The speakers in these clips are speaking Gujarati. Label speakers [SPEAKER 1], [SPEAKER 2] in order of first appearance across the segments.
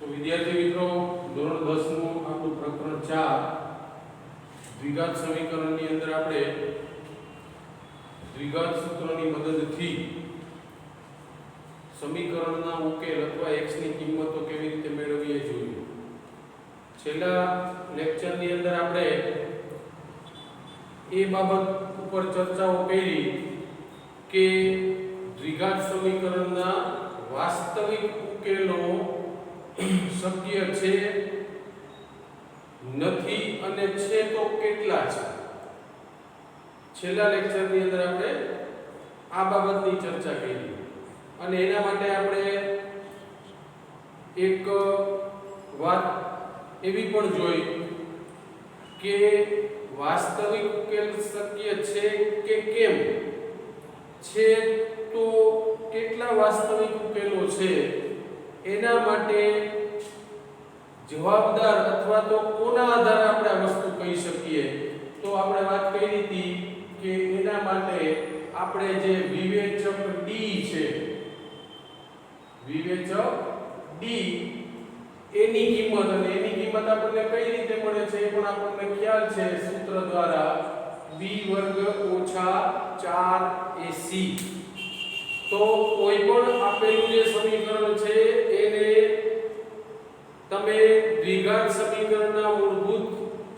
[SPEAKER 1] તો વિદ્યાર્થી મિત્રો ધોરણ 10 નું આપણું પ્રકરણ 4 દ્વિઘાત સમીકરણની અંદર આપણે દ્વિઘાત સૂત્રની મદદથી સમીકરણના ઉકેલ અથવા x ની કિંમતો કેવી રીતે મેળવીએ જોયું. છેલ્લા લેક્ચરની અંદર આપણે એ બાબત ઉપર ચર્ચાઓ કરી કે દ્વિઘાત સમીકરણના વાસ્તવિક ઉકેલો શક્ય છે નથી અને છે તો કેટલા છે. છેલ્લા લેક્ચરની અંદર આપણે આ બાબતની ચર્ચા કરી અને એના માટે આપણે એક વાત એવી પણ જોઈ કે વાસ્તવિક ઉકેલ શક્ય છે કે કેમ છે તો કેટલા વાસ્તવિક ઉકેલો છે એના માટે જવાબદાર અથવા તો કોના આધારે આપણે આ વસ્તુ કહી શકીએ. તો આપણે વાત કરી હતી કે એના માટે આપણે જે વિવેચક D છે, વિવેચક D એની કિંમત અને એની કિંમત આપણને કઈ રીતે મળે છે એ પણ આપણને ખ્યાલ છે. સૂત્ર દ્વારા b વર્ગ ઓછા 4ac. તો કોઈ પણ આપેલું જે સમીકરણ છે એને તમે દ્વિઘાત સમીકરણના મૂળભૂત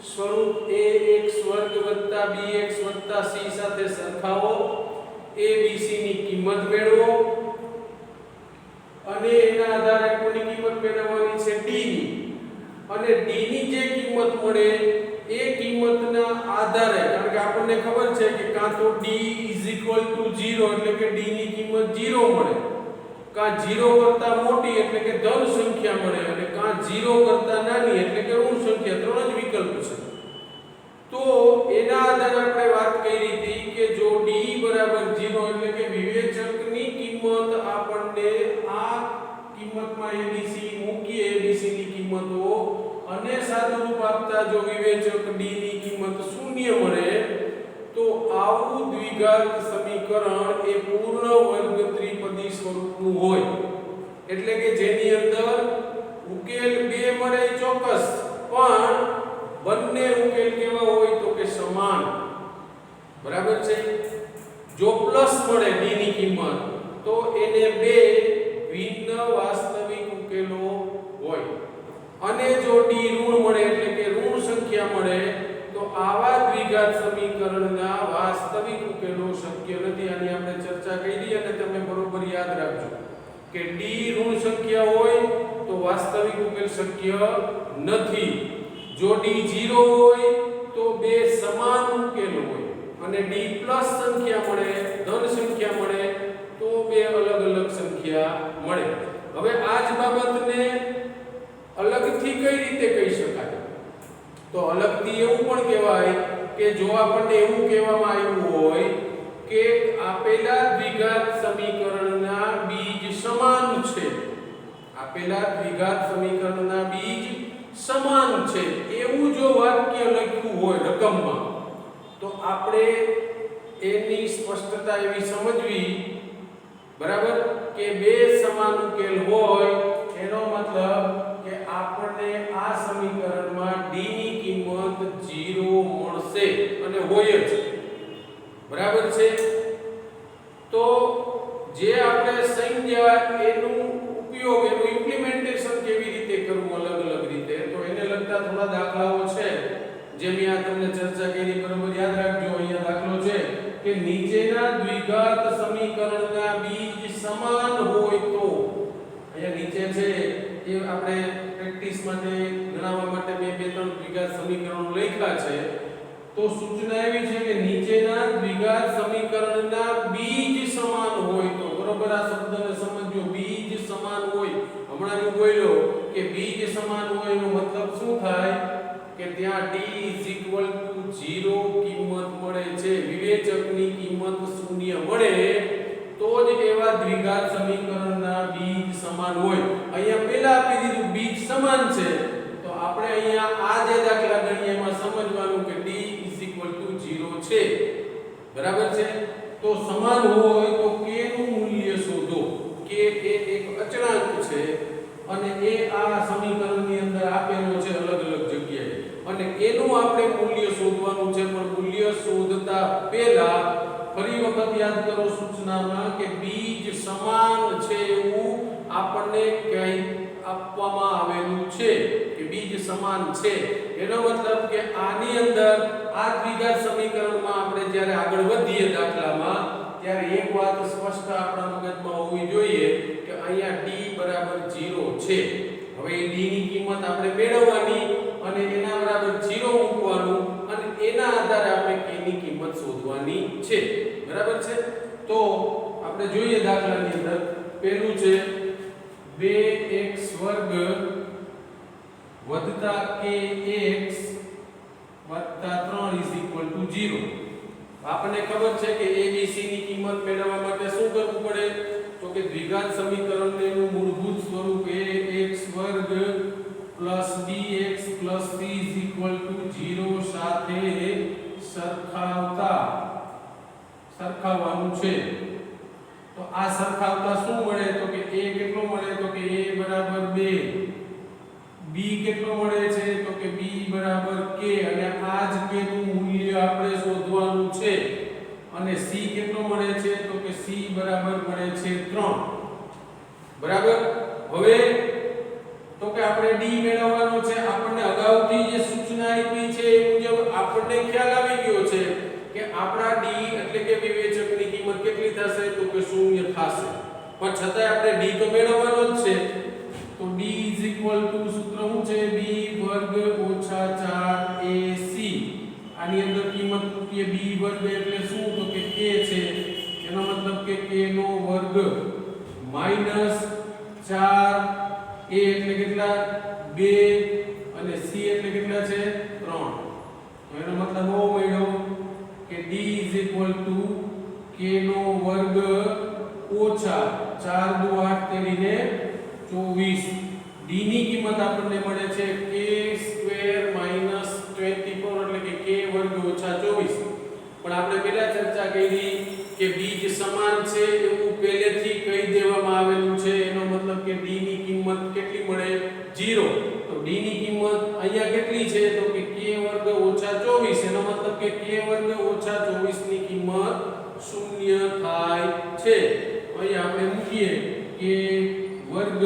[SPEAKER 1] સ્વરૂપ ax વર્ગ bx c સાથે સરખાવો, abc ની કિંમત મેળવો અને એના આધારે કોની કિંમત મેળવવાની છે d ની, અને d ની જે કિંમત મળે એ કિંમતના આધારે, કારણ કે આપણને ખબર છે કે કાં તો d 0 એટલે કે d ની કિંમત 0 મળે, કાં 0 કરતા મોટી એટલે કે ધન સંખ્યા મળે અને કાં 0 કરતા નાની એટલે કે ઋણ સંખ્યા. ત્રણ જ વિકલ્પ છે. તો એના આધારે આપણે વાત કરી હતી કે જો d બરાબર 0 એટલે કે વિવેચકની કિંમત આપણને આ કિંમતમાં abc મૂકીએ, abc ની કિંમતો અને સાદુરૂપ આપતા જો વિવેચક d ની કિંમત 0 મળે તો આવું દ્વિઘાત સમીકરણ એ પૂર્ણ વર્ગ ત્રિપદી સ્વરૂપનું હોય. એટલે કે જેની અંદર ઉકેલ 2 મળે ચોક્કસ, પણ બંને ઉકેલ કેવા હોય તો કે સમાન. બરાબર છે. જો પ્લસ મળે d ની કિંમત તો એને 2 ભિન્ન વાસ્તવિક ઉકેલો હોય, અને જો d ઋણ મળે એટલે કે ઋણ સંખ્યા મળે તો આવા દ્વિઘાત સમીકરણના વાસ્તવિક ઉકેલો શક્ય નથી. આની આપણે ચર્ચા કરી અને તમે બરોબર યાદ રાખજો કે d ઋણ સંખ્યા હોય તો વાસ્તવિક ઉકેલ શક્ય નથી. જો d 0 હોય તો બે સમાન ઉકેલો હોય, અને d પ્લસ સંખ્યા મળે, ધન સંખ્યા મળે તો બે અલગ અલગ સંખ્યા મળે. હવે આ જ બાબતને અલગથી કઈ રીતે કહી શકાય? તો અલગથી એવું પણ કહેવાય કે જો આપણને એવું કહેવામાં આવ્યું હોય કે આપેલા દ્વિઘાત સમીકરણના બીજ સમાન છે, આપેલા દ્વિઘાત સમીકરણના બીજ સમાન છે એવું જો વાક્ય લખ્યું હોય રકમમાં, તો આપણે એની સ્પષ્ટતા એવી સમજવી, બરાબર, કે બે સમાન ઉકેલ હોય એનો મતલબ કે આપણને આ સમીકરણમાં d ની કિંમત 0 મળશે અને હોય જ. બરાબર છે. તો જે આપણે સંજ્ઞા એનું ઉપયોગ, એનું ઇમ્પ્લિમેન્ટેશન કેવી રીતે કરવું અલગ અલગ રીતે, તો એને લગતા થોડા દાખલાઓ છે જે મેં આ તમને ચર્ચા કરી. બરોબર યાદ રાખજો. અહીંયા દાખલો છે કે નીચેના દ્વિઘાત સમીકરણના બીજ સમાન હોય તો, અહીંયા નીચે છે એ આપણે પ્રેક્ટિસ માટે ગણવા માટે મેં બે ત્રણ દ્વિઘાત સમીકરણો લખ્યા છે. તો સૂચના એવી છે કે નીચેના દ્વિઘાત સમીકરણના બીજ સમાન હોય તો, બરોબર આ શબ્દને સમજો, બીજ સમાન હોય. હમણાં હું બોલ્યો કે બીજ સમાન હોય એનો મતલબ શું થાય કે ત્યાં d 0 કિંમત મળે છે, વિવેચકની કિંમત 0 મળે તો જ એવા દ્વિઘાત સમીકરણના બીજ સમાન હોય. અહીંયા પહેલા આપી દીધું બીજ સમાન છે, તો આપણે અહીંયા આ જે દાખલા ગણીએ એમાં સમજવાનું કે d 0 છે. બરાબર છે. તો સમાન હોય તો k નું મૂલ્ય શોધો. k એ એક અચળાંક છે અને એ આ શોધવાનું છે, પણ મૂલ્ય શોધતા પહેલા ફરી વખત યાદ કરો સૂચનામાં કે બીજ સમાન છે એવું આપણને કહી આપવામાં આવેલું છે કે બીજ સમાન છે. એનો મતલબ કે આની અંદર આ દ્વિઘાત સમીકરણમાં આપણે જ્યારે આગળ વધીએ દાખલામાં ત્યારે એક વાત સ્પષ્ટ આપણા મગજમાં હોવી જોઈએ કે અહીંયા d બરાબર 0 છે. હવે d ની કિંમત આપણે મેળવવાની અને એના બરાબર 0 મૂકવાનું અને એના આધારે આપણે k ની કિંમત શોધવાની છે. બરાબર છે? તો આપણે જોઈએ દાખલાની અંદર પહેલું છે 2x વર્ગ વત્તા kx વત્તા 3 0. આપણને ખબર છે કે abc ની કિંમત મેળવવા માટે શું કરવું પડે? તો કે દ્વિઘાત સમીકરણનું મૂળભૂત સ્વરૂપ ax વર્ગ bx c 0 સાથે સરખાવવાનું છે. તો આ સરખાવતા શું મળે? તો કે a કેટલો મળે? તો કે a બરાબર 2. b કેટલો મળે છે? તો કે b બરાબર k. અને આ જ k નું મૂલ્ય આપણે શોધવાનું છે. અને c કેટલો મળે છે? તો કે c બરાબર મળે છે 3. બરાબર? હવે તો કે આપણે d મેળવવાનો છે. આપણને અગાઉથી જે સૂચના આપી છે એ મુજબ આપણને ખ્યાલ આવી ગયો છે કે આપણા d એટલે કે વિવેચકની કિંમત કેટલી થશે? તો કે 0 થશે. પણ છતાંય આપણે d તો મેળવવાનો જ છે. તો d સૂત્ર શું છે? b વર્ગ ઓછા 4ac. આની અંદર કિંમત મૂકીએ b વર્ગ એટલે શું? તો કે k છે. એનો મતલબ કે k નો વર્ગ માઈનસ 4a એટલે કેટલા? 2 અને c એટલે કેટલા છે? 3. તો એનો મતલબ એવો મળ્યો કે d k નો વર્ગ ઓછા 4 દુ 8 તેરીને 24. d ની કિંમત આપણને મળે છે k સ્ક્વેર માઈનસ 24 એટલે કે k વર્ગ ઓછા 24. પણ આપણે પહેલા ચર્ચા કરી કે બીજ સમાન છે એવું પહેલેથી કહી દેવામાં આવેલું છે. એનો મતલબ કે d ની કિંમત કેટલી મળે? 0. તો d ની કિંમત અહીંયા કેટલી છે? તો કે k વર્ગ ઓછા 24. એનો મતલબ કે k વર્ગ ઓછા 24 ની કિંમત 0 થાય છે. અહીં આપણે મૂકીએ k વર્ગ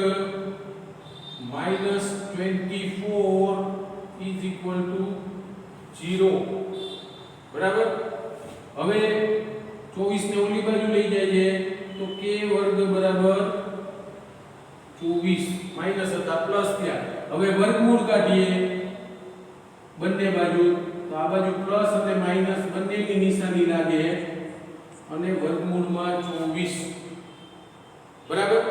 [SPEAKER 1] minus 24 is equal to 0. બરાબર? હવે 24 ને ઓલી બાજુ લઈ જઈએ તો k વર્ગ બરાબર 24 માઈનસ હતા પ્લસ થયા. હવે વર્ગમૂળ કાઢીએ બંને બાજુ તો આ બાજુ પ્લસ અને માઈનસ બંનેની નિશાની લાગે અને વર્ગમૂળમાં 24. બરાબર?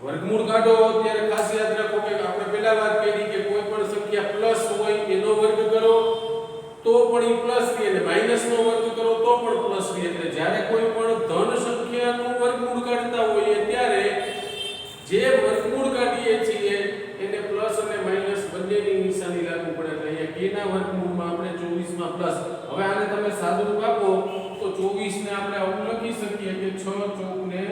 [SPEAKER 1] વર્ગમૂળ કાઢો ત્યારે ખાસ યાદ રાખો કે આપણે પહેલા વાત કરી કે કોઈ પણ સંખ્યા પ્લસ હોય એનો વર્ગ કરો તો પણ એ પ્લસ રહે અને માઈનસ નો વર્ગ કરો તો પણ પ્લસ રહે. એટલે જ્યારે કોઈ પણ ધન સંખ્યાનું વર્ગમૂળ કાઢતા હોઈએ ત્યારે જે વર્ગમૂળ કાઢીએ છીએ એને પ્લસ અને માઈનસ બંનેની નિશાની લાગુ પડે. એટલે અહીંયા k ના વર્ગમૂળમાં આપણે 24 માં પ્લસ. હવે આને તમે સાદુરૂપ આપો તો 24 ને આપણે આવું લખી શકીએ કે 6 ચોક ને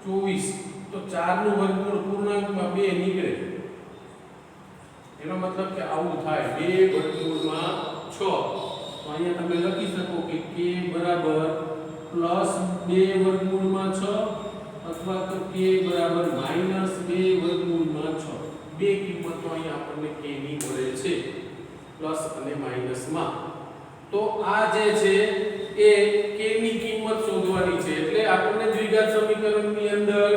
[SPEAKER 1] 24. તો 4 નું વર્ગમૂળ પૂર્ણાંકમાં 2 નીકળે. એનો મતલબ કે આવું થાય 2 વર્ગમૂળમાં 6. તો અહીંયા તમે લખી શકો કે k બરાબર +2 વર્ગમૂળમાં 6 અથવા તો k બરાબર -2 વર્ગમૂળમાં 6. બે કિંમતો અહીંયા આપણને k ની મળે છે પ્લસ અને માઈનસમાં. તો આ જે છે એ k ની કિંમત શોધવાની છે. એટલે આપણને દ્વિઘાત સમીકરણની અંદર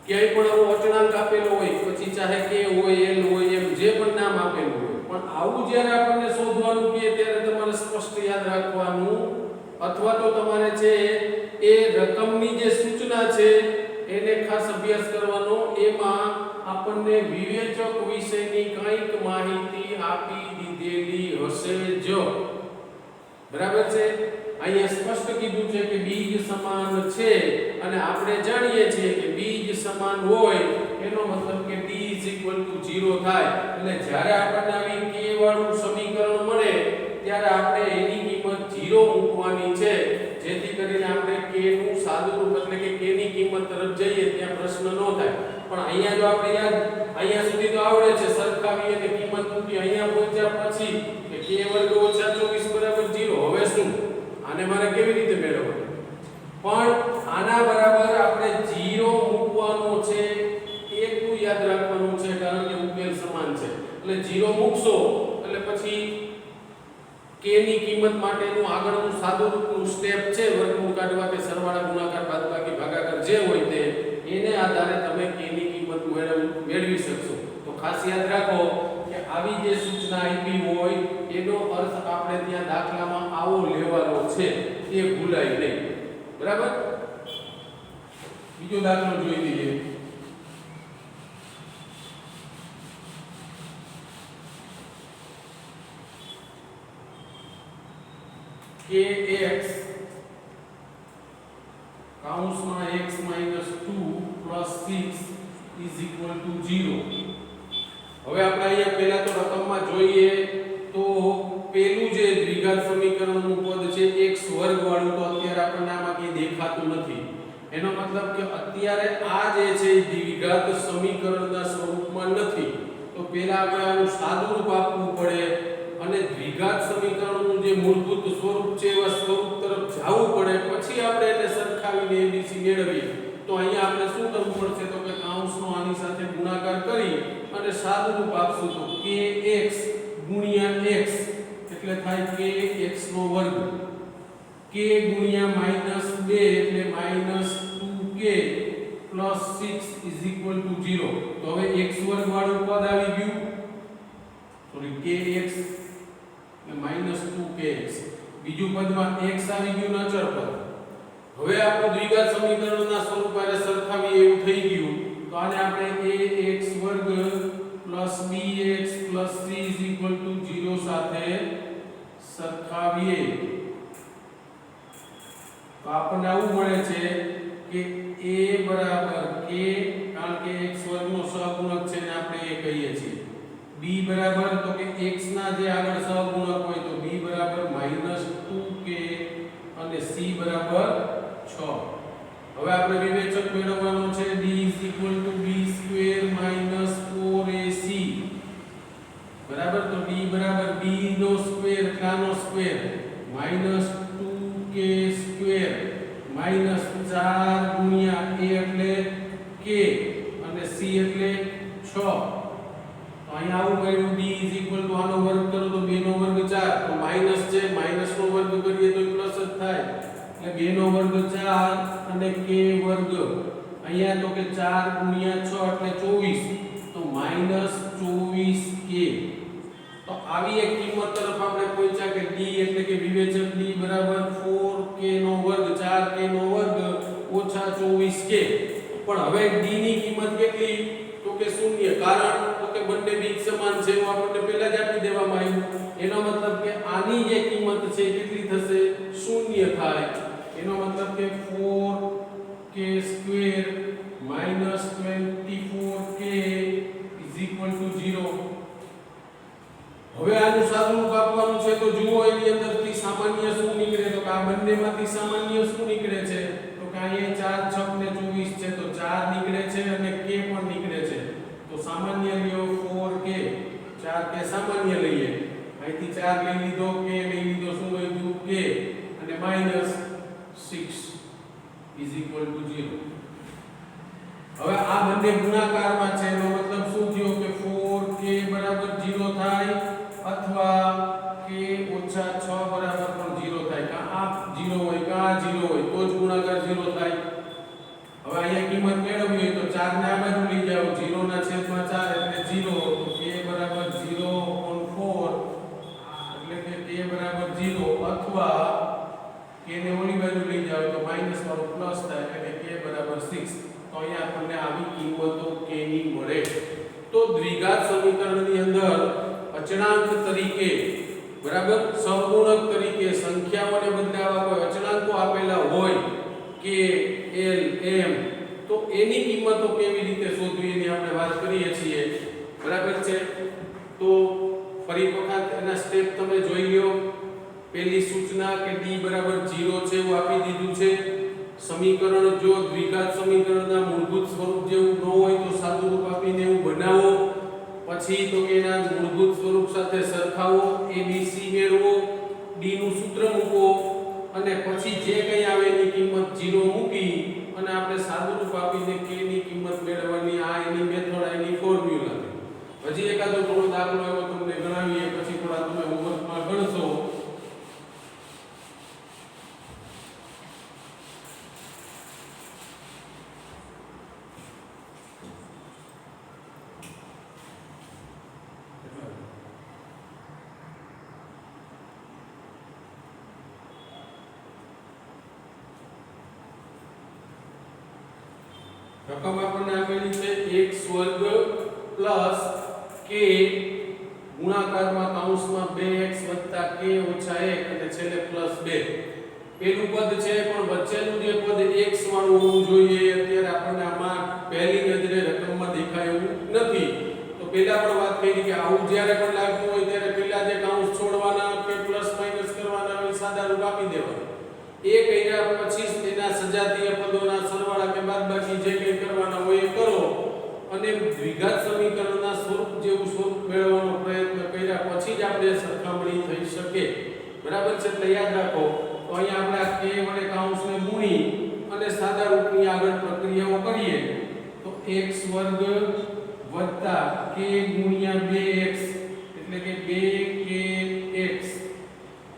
[SPEAKER 1] ક્યાંય પણ આવો અચળાંક આપેલો હોય પછી ચાહે k હોય l હોય એમ જે પણ નામ આપેલું હોય પણ આવું જ્યારે આપણને શોધવાનું કહે ત્યારે તમારે સ્પષ્ટ યાદ રાખવાનું અથવા તો તમારે છે એ રકમની જે સૂચના છે એને ખાસ અભ્યાસ કરવાનો. એમાં આપણને વિવેચક વિશેની કંઈક માહિતી આપી દીધેલી હશે જ. બરાબર છે? અહીંયા સ્પષ્ટ કીધું છે કે બીજ સમાન છે અને આપણે જાણીએ છીએ કે બીજ સમાન હોય એનો મતલબ કે d 0 થાય. એટલે જ્યારે આપણને આવી k વાળું સમીકરણ મળે ત્યારે આપણે એની કિંમત 0 મૂકવાની છે જેથી કરીને આપણે k નું સાદુરૂપ એટલે કે k ની કિંમત તરફ જઈએ ત્યાં પ્રશ્ન ન થાય. પણ અહીંયા જો આપણે યાદ અહીંયા સુધી તો આવડે છે સરખાવી અને કિંમત મૂકી અહીંયા પહોંચ્યા પછી કે k વર્ગ ઓછા 24 બરાબર 0 હવે શું આને મારે કેવી રીતે મેળવવું પણ આના બરાબર આપણે 0 મૂકવાનો છે એટલું યાદ રાખવાનું છે કારણ કે ઉકેલ સમાન છે એટલે 0 મૂકશો એટલે પછી k ની કિંમત માટેનું આગળનું સાદું રૂપનું સ્ટેપ છે વર્ગમૂળ કાઢવા કે સરવાળા ગુણાકાર બાદબાકી ભાગાકાર જે હોય તે એને આધારે તમે k ની કિંમત મેળવી શકશો તો ખાસ યાદ રાખો કે આવી જે સૂચના આપી હોય એનો અર્થ આપણે ત્યાં દાખલામાં આવો લેવાનો છે એ ભૂલાય નહીં બરાબર બીજો દાખલો જોઈ લઈએ kx કાઉન્સમાં x - 2 + 6 = 0 હવે આપણે અહીંયા પહેલા તો રકમમાં જોઈએ તો પેલું જે દ્વિઘાત સમીકરણનું પદ છે x વર્ગ વાળું તો અત્યારે આપણને આમાં કંઈ દેખાતું નથી એનો મતલબ કે અત્યારે આ જે છે દ્વિઘાત સમીકરણના સ્વરૂપમાં નથી તો પહેલા આપણે આનું સાદું રૂપ આપવું પડે અને દ્વિઘાત સમીકરણનું જે મૂળભૂત સ્વરૂપ છે એવા સ્વરૂપ તરફ જવું પડે પછી આપણે એને સરખાવીને abc મેળવીએ તો અહીંયા આપણે શું કરવું પડશે તો કે કાઉન્સનો આની સાથે ગુણાકાર કરી અને સાદું રૂપ આપશું તો kx * x એટલે થાય kx નો વર્ગ k * -2 એટલે -2k + 6 = 0 તો હવે x વર્ગ વાળું પદ આવી ગયું સોરી kx -2kx બીજું પદમાં x આવી ગયું અચળ પદ હવે આપણે દ્વિઘાત સમીકરણના સ્વરૂપને સરખાવીએ એવું થઈ ગયું તો આને આપણે ax વર્ગ + bx + c = 0 સાથે સરખાવીએ તો આપણને આવું મળે છે કે a બરાબર k કારણ કે x વર્ગનો સહગુણક છે ને આપણે એ કહીએ છીએ b બરાબર તો કે x ના જે આગળ સહગુણક હોય તો b બરાબર -2k અને c બરાબર 6 હવે આપણે વિવેચક મેળવવાનું છે d = b² - 4ac બરાબર તો d બરાબર b નો સ્ક્વેર કાનો સ્ક્વેર -2k² -4 ગુણ્યા a એટલે k અને c એટલે 6 અહીંયા આવું કર્યું d = આનો વર્ગ કરો તો 2 નો વર્ગ 4 તો માઈનસ છે માઈનસ નો વર્ગ કરીએ તો પ્લસ જ થાય એટલે 2 નો વર્ગ 4 અને k વર્ગ અહીંયા તો કે 4 * 6 એટલે 24 તો -24k તો આવી એક કિંમત તરફ આપણે પહોંચ્યા કે d એટલે કે વિવેચક d બરાબર 4k નો વર્ગ 4k નો વર્ગ ઓછા 24k પણ હવે d ની કિંમત કેટલી તો કે 0 કારણ તો કે બંને બીજ સમાન છે એવું આપણને પહેલા જ આપી દેવામાં આવ્યું એનો મતલબ કે આની જે કિંમત છે કેટલી થશે 0 થાય એનો મતલબ કે 4k² - 24k = 0 હવે આનું સાદું રૂપ આપવાનું છે તો જુઓ એની અંદરથી સામાન્ય શું નીકળે તો કે આ બંનેમાંથી સામાન્ય શું નીકળે છે તો કે અહીંયા 4 6 ને 24 છે તો 4 નીકળે છે અને k પણ નીકળે છે તો સામાન્ય લ્યો 4k 4k સામાન્ય લઈએ અહીંથી 4 લઈ લીધો k લઈ લીધો શું વધ્યું k અને -6 = 0 હવે આ બંને ગુણાકારમાં છે એનો મતલબ શું થયો કે 4k બરાબર 0 થાય અથવા k ઓછા 6 બરાબર પણ 0 થાય કા આ 0 હોય કા 0 હોય તો જ ગુણાકાર 0 થાય હવે અહીંયા કિંમત મેળવવી હોય તો 4 ને આ બાજુ લઈ જાઓ 0 ના છેદમાં 4 એટલે 0 તો k બરાબર 0/4 એટલે કે k બરાબર 0 અથવા k ને ઓલી બાજુ લઈ જાઓ તો માઈનસ વાળો પ્લસ થાય એટલે કે k બરાબર 6 તો અહીંયા આપણને આવી કિંમતો k ની મળે તો દ્વિઘાત સમીકરણની અંદર અચળાંક તરીકે બરાબર સહગુણક તરીકે સંખ્યાઓને બદલે આવા કોઈ અચળાંકો આપેલા હોય k l m તો એની કિંમતો કેવી રીતે શોધવી એની આપણે વાત કરીએ છીએ બરાબર છે તો ફરી વખત એના સ્ટેપ તમે જોઈ લ્યો પહેલી સૂચના કે d બરાબર 0 છે એવું આપી દીધું છે સમીકરણ જો દ્વિઘાત સમીકરણના મૂળભૂત સ્વરૂપ જેવું ન હોય તો સાદું રૂપ આપીને એવું બનાવો, પછી તો કે એના મૂળભૂત સ્વરૂપ સાથે સરખાવો, abc મેળવો, d નું સૂત્ર મૂકો અને પછી જે કંઈ આવે એની કિંમત 0 મૂકી અને આપણે સાદું રૂપ આપીને k ની કિંમત મેળવવાની. આ એની મેથડ, એની ફોર્મ્યુલા. હજી એકાદો થોડો દાખલો એવો તમને ગણાવીએ, પછી થોડા તમે હોમવર્કમાં ગણશો. રકમ આપણને આપેલી છે x વર્ગ પ્લસ k ગુણાકારમાં કૌંસમાં 2x k ઓછા 1 અને છેલ્લે પ્લસ 2. પેલું પદ છે પણ વચ્ચેનું જે પદ x વાળું હોવું જોઈએ. અત્યારે આપણને આમાં પહેલી નજરે રકમમાં દેખાય એવું નથી. તો પહેલા પણ વાત કરી કે આવું જ્યારે પણ લાગતું હોય ત્યારે પહેલા જે કૌંસ છોડવાના કે પ્લસ માઈનસ કરવાના હોય સાદા રૂપ આપી દેવાના. એ કર્યા પછી તેના સજાતીય પદોના સરવાળા કે બાદબાકી જે કંઈ કરવાના હોય એ કરો અને દ્વિઘાત સમીકરણના સ્વરૂપ જેવું સ્વરૂપ મેળવવાનો પ્રયત્ન કર્યા પછી જ આપણે સરખામણી થઈ શકે. બરાબર છે? એટલે યાદ રાખો. તો અહીંયા આપણે આ k વડે કૌંસને ગુણી અને સાદા રૂપની આગળ પ્રક્રિયાઓ કરીએ તો x વર્ગ વત્તા k ગુણ્યા 2x એટલે કે 2kx,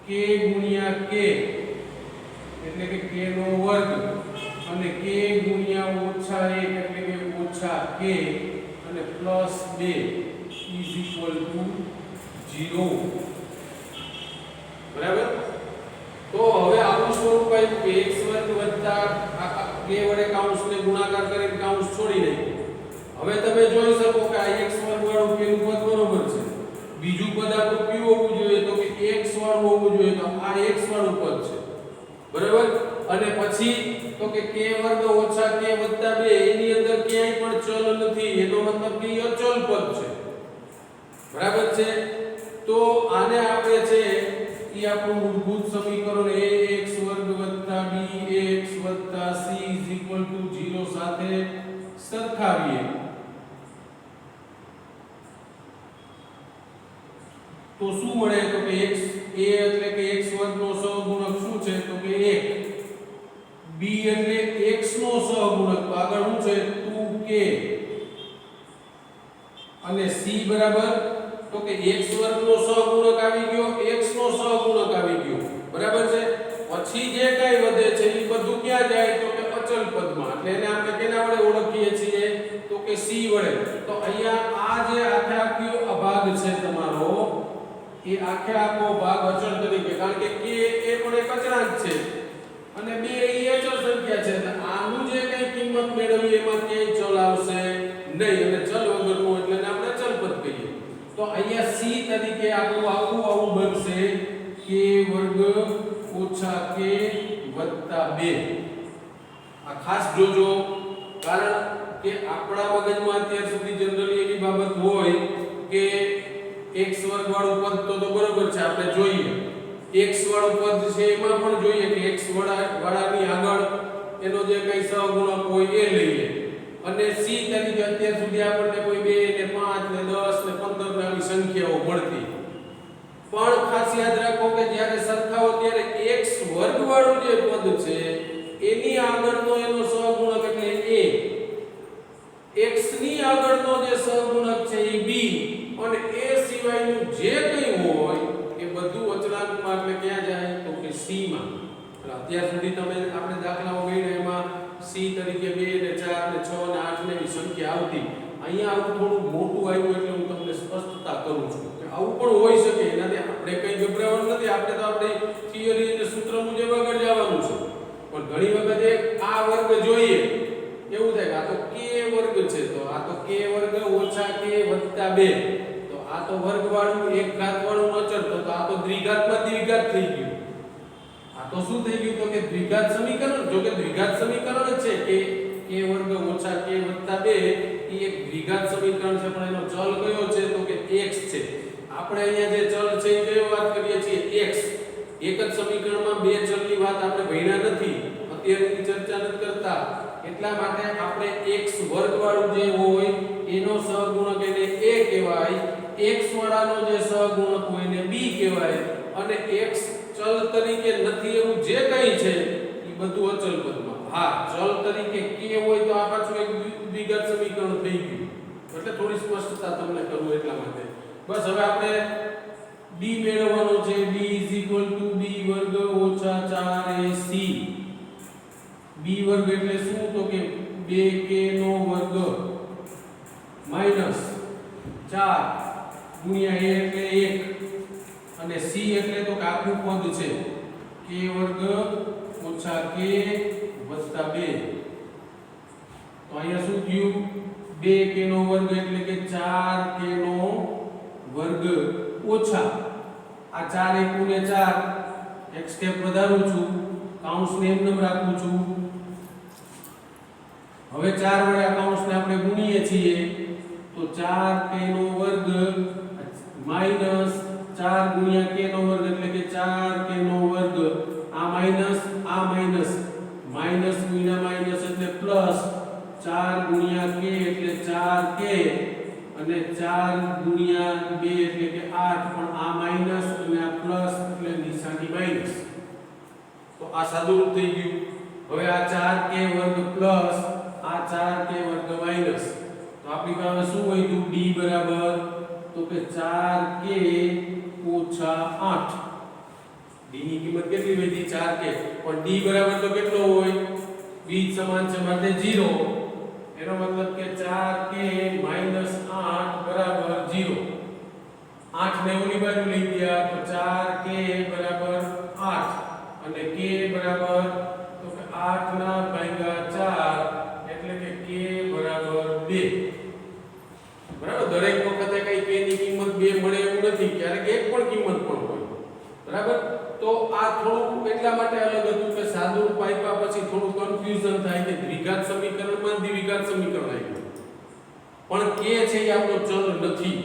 [SPEAKER 1] k ગુણ્યા k એટલે કે k નો વર્ગ અને k ગુણ્યા ઓછા 1 એટલે કે ઓછા k અને પ્લસ 2 ઇઝ ઇક્વલ ટુ 0. બરાબર? તો હવે આવું સ્વરૂપ આવ્યું કે x વર્ગ વત્તા k વડે કૌંસને ગુણાકાર કરીને કૌંસ છોડી નાખ્યું. હવે તમે જોઈ શકો કે આ x વર્ગ વાળું પેલું પદ બરોબર છે. બીજું પદ આપણું કયું હોવું જોઈએ? તો કે x વાળું હોવું જોઈએ. તો આ x વાળું પદ છે. બરાબર? અને પછી તો કે k વર્ગ ઓછા k વત્તા 2 એની અંદર ક્યાંય પણ ચલ નથી. એનો મતલબ કે એ અચલ પદ છે. બરાબર છે? તો આને આપણે છે એ આપણું મૂળભૂત સમીકરણ ax વર્ગ વત્તા bx વત્તા c 0 સાથે સરખાવીએ તો શું મળે? તો કે x a એટલે કે x વર્ગનો સહગુણક શું છે? તો કે 1. b એટલે x નો સહગુણક તો આગળ શું છે? 2k. અને c બરાબર તો કે x વર્ગનો સહગુણક આવી ગયો, x નો સહગુણક આવી ગયો. બરાબર છે? પછી જે કંઈ વધે છે એ બધું ક્યાં જાય? તો કે અચલ પદમાં. એટલે એને આપણે કેના વડે ઓળખીએ છીએ? તો કે c વડે. તો અહીંયા આ જે આખે આખો ભાગ છે તમારો, એ આખે આખો ભાગ અચળ તરીકે, કારણ કે k એ પણ એક અચળાંક છે અને 2 એ અચળ સંખ્યા છે. એટલે આનું જે કંઈ કિંમત મેળવી એમાં ક્યાંય ચલ આવશે નહીં અને ચલ વગરનું એટલે એને આપણે અચળ પદ કહીએ. તો અહીંયા c તરીકે આપણું આવું બનશે k વર્ગ ઓછા k વત્તા 2. આ ખાસ જોજો, કારણ કે આપણા મગજમાં અત્યાર સુધી જનરલી એવી બાબત હોય કે x વર્ગ વાળું પદ તો બરોબર છે, આપણે જોઈએ x વાળું પદ છે એમાં પણ જોઈએ કે x વાળાની આગળ એનો જે કંઈ સહગુણક હોય એ લઈએ અને c તરીકે અત્યાર સુધી આપણને કોઈ 2 ને 5 ને 10 ને 15 ને આવી સંખ્યાઓ મળતી. પણ ખાસ યાદ રાખો કે જ્યારે સરખાવો ત્યારે x વર્ગ વાળું જે પદ છે એની આગળનો એનો સહગુણક એટલે a, x ની આગળનો જે સહગુણક છે એ b અને એ સિવાયનું જે કંઈ હોય એ બધું અચળાંકમાં એટલે ક્યાં જાય? તો કે c માં. અત્યાર સુધી તમે આપણે દાખલાઓ ગણ્યા એમાં c તરીકે 2 ને 4 ને 6 ને 8 ને એવી સંખ્યા આવતી. અહીંયા આવું થોડું મોટું આવ્યું એટલે હું તમને સ્પષ્ટતા કરું છું કે આવું પણ હોઈ શકે. એનાથી આપણે કંઈ ગભરાવાનું નથી. આપણે તો આપણી થિયરી અને સૂત્ર મુજબ આગળ જવાનું છે. પણ ઘણી વખત આ વર્ગ જોઈએ એવું થાય કે આ તો k વર્ગ છે, તો આ તો k વર્ગ ઓછા k વત્તા 2, તો આ તો વર્ગ વાળું એક ઘાત વાળું અચળ, તો આ તો દ્વિઘાતમાં દ્વિઘાત થઈ ગયું. આ તો શું થઈ ગયું? તો કે દ્વિઘાત સમીકરણ. જો કે દ્વિઘાત સમીકરણ જ છે કે k વર્ગ ઓછા k વત્તા 2 એ એક દ્વિઘાત સમીકરણ છે, પણ એનો ચલ કયો છે? તો કે x છે. આપણે અહીંયા જે ચલ છે એ કયો વાત કરીએ છીએ? x. એક જ સમીકરણમાં બે ચલની વાત આપણે ભણ્યા નથી, અત્યારની ચર્ચા નથી કરતા એટલા માટે આપણે x વર્ગ વાળું જે હોય એનો સહગુણક એને a કહેવાય, x વાળાનો જે સહગુણક હોય એને b કહેવાય અને x ચલ તરીકે નથી એવું જે કંઈ છે એ બધું અચલ પદમાં. હા, ચલ તરીકે k હોય તો આ પાછું એક દ્વિઘાત સમીકરણ થઈ ગયું, એટલે થોડી સ્પષ્ટતા તમને કરું એટલા માટે. બસ હવે આપણે b મેળવવાનો છે. b b વર્ગ ઓછા 4ac. b વર્ગ એટલે શું? તો કે 2k નો વર્ગ માઈનસ 4 ગુણ્યા a એટલે 1 અને c એટલે તો કે આખું પદ છે k વર્ગ ઓછા k વત્તા 2. તો અહીંયા શું થયું? 2k નો વર્ગ એટલે કે 4k નો વર્ગ ઓછા આ 4 1 ને 4 એક સ્ટેપ વધારું છું, કૌંસને એમનેમ રાખું છું. હવે 4 વડે આ કૌંસને આપણે ગુણીએ છીએ તો 4k નો વર્ગ માઈનસ 4 ગુણ્યા k નો વર્ગ એટલે કે 4k નો વર્ગ. આ માઈનસ માઈનસ ગુણ્યા માઈનસ એટલે પ્લસ 4 ગુણ્યા k એટલે 4k અને 4 ગુણ્યા 2 એટલે કે 8 પણ આ માઈનસ અને આ પ્લસ એટલે નિશાની માઈનસ. તો આ સાદુરૂપ થઈ ગયું. હવે આ 4k વર્ગ પ્લસ આ 4k વર્ગ માઈનસ. તો આપણી પાસે શું વધ્યું? d બરાબર તો કે 4k ઓછા 8. d ની કિંમત કેટલી વધી? 4k. પણ d બરાબર તો કેટલો હોય? b સમાન છે માટે 0. એનો મતલબ કે 4k માઈનસ 8 બરાબર 0. 8 ને ઓલી બાજુ લઈ ગયા તો 4k બરાબર 8 અને k બરાબર તો કે 8 ના ભાગ્યા 4 એટલે કે k બરાબર 2. બરાબર, દરેક વખતે કઈ k ની કિંમત 2 મળે એવું નથી, ક્યારેક એક પણ કિંમત પણ હોય. બરાબર, તો આ થોડું એટલા માટે અલગ હતું કે સાદુરૂપ આપ્યા પછી થોડું કન્ફ્યુઝન થાય કે દ્વિઘાત સમીકરણમાં દ્વિઘાત સમીકરણ આવ્યું પણ k છે એ આપણો ચલ નથી,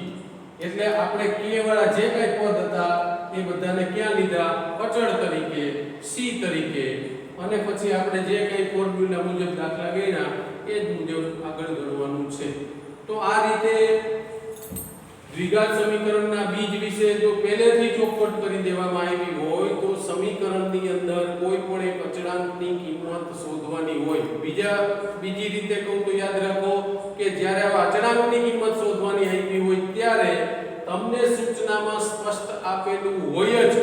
[SPEAKER 1] એટલે આપણે k વાળા જે કઈ પદ હતા એ બધાને ક્યાં લીધા? અચળ તરીકે, c તરીકે, અને પછી આપણે જે કઈ ફોર્મ્યુલા મુજબ દાખલા ગણ્યા એ જ મુજબ આગળ ગણવાનું છે. તો આ રીતે દ્વિઘાત સમીકરણના બીજ વિશે જો પહેલેથી ચોખવટ કરી દેવામાં આવી હોય તો સમીકરણની અંદર કોઈ પણ એક અચળાંકની કિંમત શોધવાની હોય. બીજી રીતે કહું તો યાદ રાખો કે જ્યારે આ અચળાંકની કિંમત શોધવાની આવી હોય ત્યારે તમને સૂચનામાં સ્પષ્ટ આપેલું હોય જ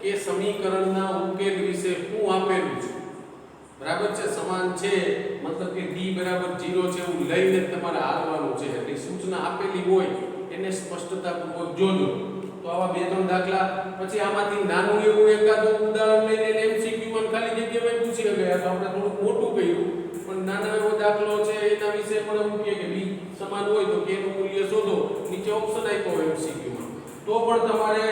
[SPEAKER 1] કે સમીકરણના ઉકેલ વિશે શું આપેલું છે. બરાબર છે, સમાન છે, મતલબ કે d બરાબર 0 છે એવું લઈને તમારે હાલવાનું છે. એટલે સૂચના આપેલી હોય એને સ્પષ્ટતાપૂર્વક જોજો. તો આવા બે ત્રણ દાખલા, પછી આમાંથી નાનું એવું એકાદું ઉદાહરણ લઈને MCQ માં ખાલી જગ્યામાં પૂછી ગયા તો આપણે થોડું મોટું કર્યું, પણ નાનો એવો દાખલો છે એના વિશે પણ એવું કહે કે b સમાન હોય તો k નું મૂલ્ય શોધો. નીચે ઓપ્શન આપ્યો હોય MCQ માં, તો પણ તમારે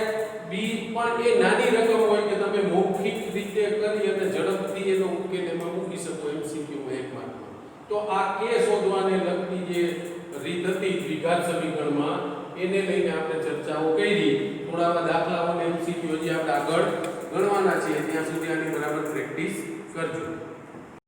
[SPEAKER 1] b પણ એ નાની રકમ હોય કે તમે મૌખિક રીતે કરી અને ઝડપથી એનો ઉકેલ એમાં મૂકી શકો MCQ માં એક માર્કમાં. તો આ k શોધવાને લગતી જે રીત હતી દ્વિઘાત સમીકરણમાં એને લઈને આપણે ચર્ચાઓ કરી. થોડા દાખલાઓને MCQ હજી આપણે આગળ ગણવાના છે, ત્યાં સુધી આની બરાબર પ્રેક્ટિસ કરજો.